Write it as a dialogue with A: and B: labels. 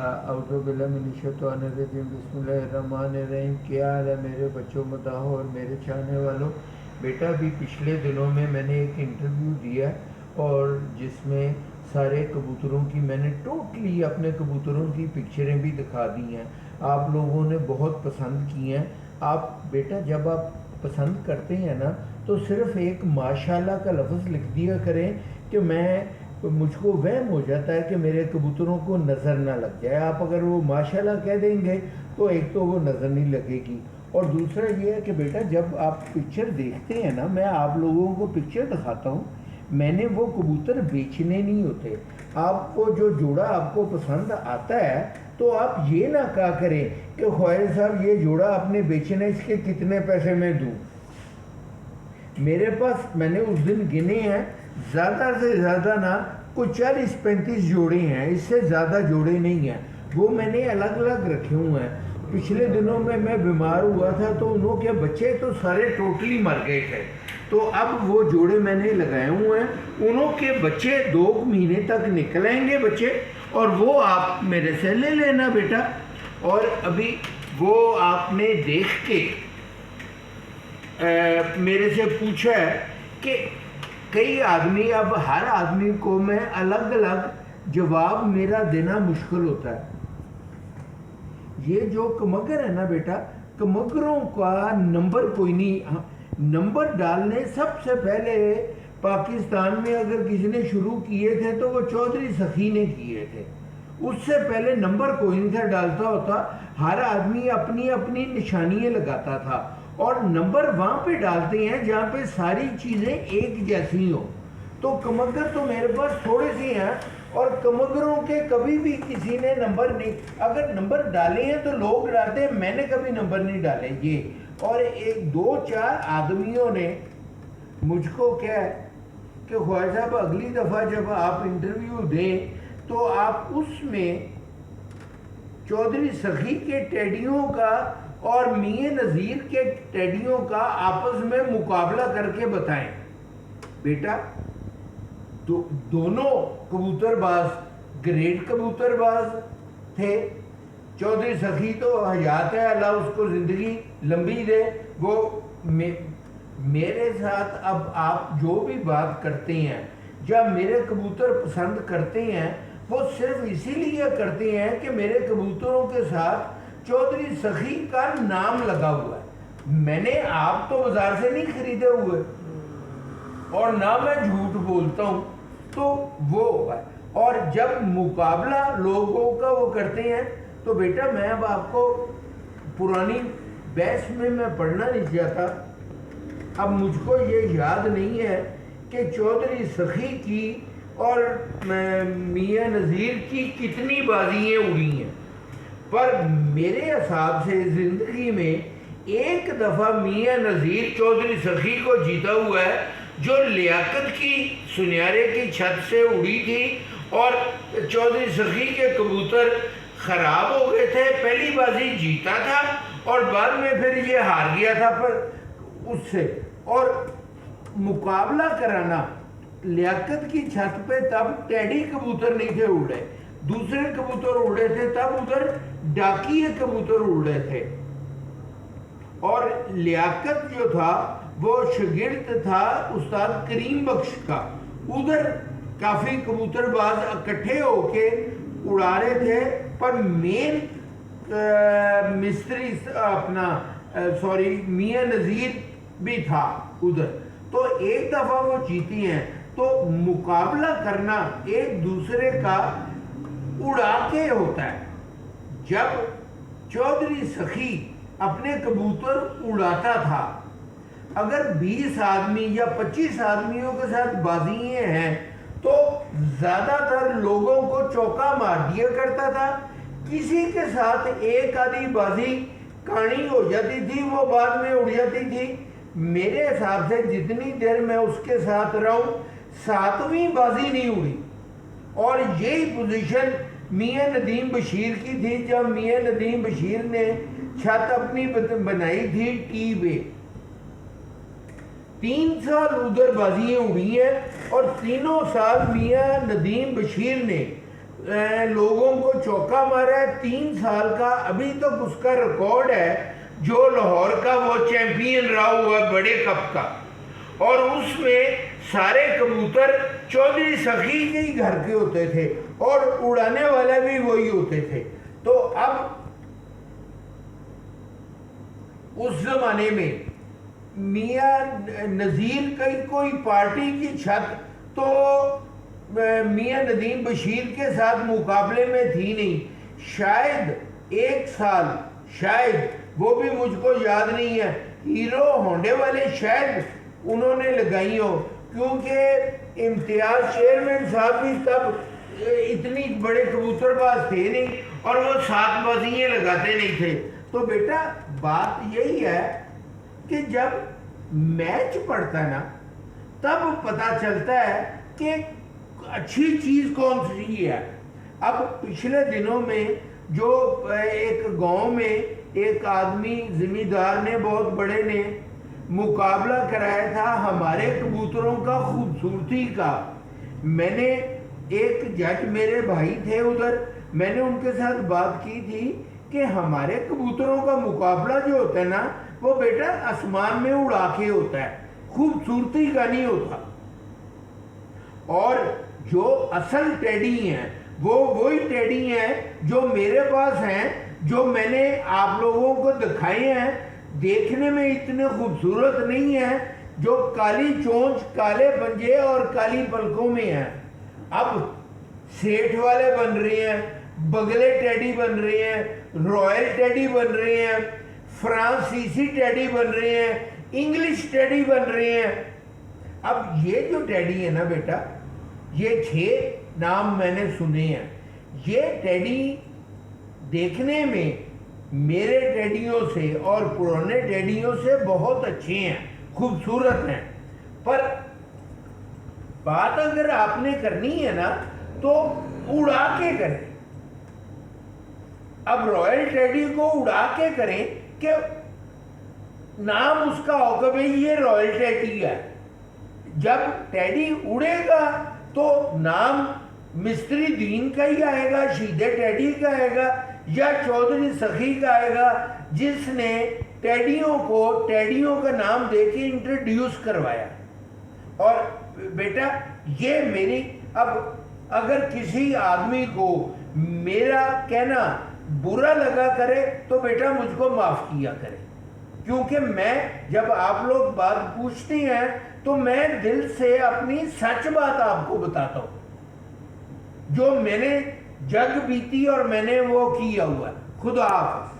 A: अऊज़ुबिल्लाहिमिनश्शैतानिर्रजीम बिस्मिल्लाहिर्रहमानिर्रहीम। क्या हाल है मेरे बच्चों, मदाहों और मेरे चाहने वालों। बेटा अभी पिछले दिनों में मैंने एक इंटरव्यू दिया और जिसमें सारे कबूतरों की मैंने टोटली अपने कबूतरों की पिक्चरें भी दिखा दी हैं। आप लोगों ने बहुत पसंद की हैं। आप बेटा जब आप पसंद करते हैं ना तो सिर्फ़ एक माशाल्लाह का लफ्ज़ लिख दिया करें कि मुझको वहम हो जाता है कि मेरे कबूतरों को नज़र ना लग जाए। आप अगर वो माशाल्लाह कह देंगे तो एक तो वो नज़र नहीं लगेगी, और दूसरा ये है कि बेटा जब आप पिक्चर देखते हैं ना, मैं आप लोगों को पिक्चर दिखाता हूँ, मैंने वो कबूतर बेचने नहीं होते। आपको जो जोड़ा आपको पसंद आता है तो आप ये ना कहा करें कि ख्वाहिर साहब ये जोड़ा आपने बेचना है, इसके कितने पैसे मैं दूँ। मेरे पास मैंने उस दिन गिने हैं, ज़्यादा से ज़्यादा ना कुछ 40-35 जोड़े हैं, इससे ज़्यादा जोड़े नहीं हैं। वो मैंने अलग अलग रखे हुए हैं। पिछले दिनों में मैं बीमार हुआ था तो उनके बच्चे तो सारे टोटली मर गए थे, तो अब वो जोड़े मैंने लगाए हुए हैं। उनके बच्चे 2 महीने तक निकलेंगे बच्चे, और वो आप मेरे से ले लेना बेटा। और अभी वो आपने देख के मेरे से पूछा है कि कई आदमी, अब हर आदमी को मैं अलग अलग जवाब मेरा देना मुश्किल होता है। ये जो कमगर है ना बेटा, कमगरों का नंबर कोई नहीं। नंबर डालने सबसे पहले पाकिस्तान में अगर किसी ने शुरू किए थे तो वो चौधरी सखी ने किए थे। उससे पहले नंबर कोई नहीं था डालता होता, हर आदमी अपनी अपनी निशानियाँ लगाता था, और नंबर वहाँ पे डालते हैं जहाँ पे सारी चीज़ें एक जैसी हो। तो कमगर तो मेरे पास थोड़े से हैं, और कमगरों के कभी भी किसी ने नंबर नहीं, अगर नंबर डाले हैं तो लोग डालते हैं, मैंने कभी नंबर नहीं डाले ये। और 1-2-4 आदमियों ने मुझको क्या है कि ख्वाजा साहब अगली दफ़ा जब आप इंटरव्यू दें तो आप उसमें चौधरी सखी के टेडियों का और मियां नज़ीर के टेडियों का आपस में मुकाबला करके बताएं बेटा। तो दोनों कबूतरबाज ग्रेट कबूतरबाज थे। चौधरी सखी तो हयात है, अल्लाह उसको ज़िंदगी लंबी दे। वो मेरे साथ अब आप जो भी बात करते हैं, जब मेरे कबूतर पसंद करते हैं, वो सिर्फ इसीलिए करते हैं कि मेरे कबूतरों के साथ चौधरी सखी का नाम लगा हुआ है। मैंने आप तो बाजार से नहीं खरीदे हुए, और ना मैं झूठ बोलता हूँ, तो वो है। और जब मुकाबला लोगों का वो करते हैं तो बेटा मैं अब आपको पुरानी बहस में मैं पढ़ना नहीं चाहता। अब मुझको ये याद नहीं है कि चौधरी सखी की और मियां नज़ीर की कितनी बाजियाँ उड़ी हैं, पर मेरे हिसाब से ज़िंदगी में एक दफ़ा मियां नज़ीर चौधरी सखी को जीता हुआ है, जो लियाकत की सुनियारे की छत से उड़ी थी, और चौधरी सखी के कबूतर ख़राब हो गए थे। पहली बाजी जीता था और बाद में फिर ये हार गया था, पर उससे और मुकाबला कराना लियाकत की छत पे, तब टेडी कबूतर नहीं थे उड़े, दूसरे कबूतर उड़े थे, तब उधर डाकिए कबूतर उड़े थे। और लियाकत जो था वो शागिर्द था उस्ताद करीम बख्श का, उधर काफ़ी कबूतरबाज इकट्ठे होके उड़ा रहे थे, पर मेन मिस्त्री अपना मियां नज़ीर भी था उधर। तो एक दफ़ा वो जीती हैं। तो मुकाबला करना एक दूसरे का उड़ा के होता है। जब चौधरी सखी अपने कबूतर उड़ाता था, अगर 20 आदमी या 25 आदमियों के साथ बाजियाँ हैं तो ज़्यादातर लोगों को चौका मार दिया करता था। किसी के साथ एक आधी बाजी कानी हो जाती थी, वो बाद में उड़ जाती थी। मेरे हिसाब से जितनी देर मैं उसके साथ रहूं, 7वीं बाजी नहीं उड़ी। और यही पोजीशन मियां नदीम बशीर की थी, जब मियां नदीम बशीर ने छत अपनी बनाई थी टी पे। 3 साल उधर बाजियाँ उड़ी हैं, और तीनों साल मियां नदीम बशीर ने لوگوں کو چوکا مارا ہے 3 سال کا، ابھی تک اس کا ریکارڈ ہے جو لاہور کا وہ چیمپئن رہا ہوا ہے بڑے کپ کا، اور اس میں سارے کبوتر چودھری سخی کے ہی گھر کے ہوتے تھے اور اڑانے والے بھی وہی ہوتے تھے۔ تو اب اس زمانے میں میاں نذیر کی کوئی پارٹی کی چھت تو میاں ندیم بشیر کے ساتھ مقابلے میں تھی نہیں، شاید 1 سال، شاید وہ بھی مجھ کو یاد نہیں ہے، ہیرو ہونڈے والے شاید انہوں نے لگائی ہو، کیونکہ امتیاز چیئرمین صاحب بھی تب اتنی بڑے کبوتر باز تھے نہیں اور وہ 7 بازیاں لگاتے نہیں تھے۔ تو بیٹا بات یہی ہے کہ جب میچ پڑتا ہے نا تب پتہ چلتا ہے کہ اچھی چیز کون سی ہے۔ اب پچھلے دنوں میں جو ایک گاؤں میں ایک آدمی زمیندار نے بہت بڑے نے مقابلہ کرایا تھا ہمارے کبوتروں کا خوبصورتی کا، میں نے ایک جج میرے بھائی تھے ادھر، میں نے ان کے ساتھ بات کی تھی کہ ہمارے کبوتروں کا مقابلہ جو ہوتا ہے نا وہ بیٹا آسمان میں اڑا کے ہوتا ہے، خوبصورتی کا نہیں ہوتا، اور جو اصل ٹیڈی ہیں وہ وہی ٹیڈی ہیں جو میرے پاس ہیں، جو میں نے آپ لوگوں کو دکھائے ہیں، دیکھنے میں اتنے خوبصورت نہیں ہیں، جو کالی چونچ، کالے پنجے اور کالی پلکوں میں ہیں۔ اب سیٹھ والے بن رہے ہیں، بگلے ٹیڈی بن رہے ہیں، رائل ٹیڈی بن رہے ہیں، فرانسیسی ٹیڈی بن رہے ہیں، انگلش ٹیڈی بن رہے ہیں۔ اب یہ جو ٹیڈی ہے نا بیٹا، یہ 6 نام میں نے سنے ہیں، یہ ٹیڈی دیکھنے میں میرے ٹیڈیوں سے اور پرانے ٹیڈیوں سے بہت اچھے ہیں، خوبصورت ہیں، پر بات اگر آپ نے کرنی ہے نا تو اڑا کے کریں۔ اب رائل ٹیڈی کو اڑا کے کریں کہ نام اس کا ہوگا بھئی یہ رائل ٹیڈی ہے، جب ٹیڈی اڑے گا تو نام مستری دین کا ہی آئے گا، شیدے ٹیڈی کا آئے گا یا چودھری سخی کا آئے گا، جس نے ٹیڈیوں کو ٹیڈیوں کا نام دے کے انٹروڈیوس کروایا۔ اور بیٹا یہ میری، اب اگر کسی آدمی کو میرا کہنا برا لگا کرے تو بیٹا مجھ کو معاف کیا کرے، کیونکہ میں جب آپ لوگ بات پوچھتے ہیں تو میں دل سے اپنی سچ بات آپ کو بتاتا ہوں، جو میں نے جگ بیتی اور میں نے وہ کیا ہوا ہے۔ خدا حافظ۔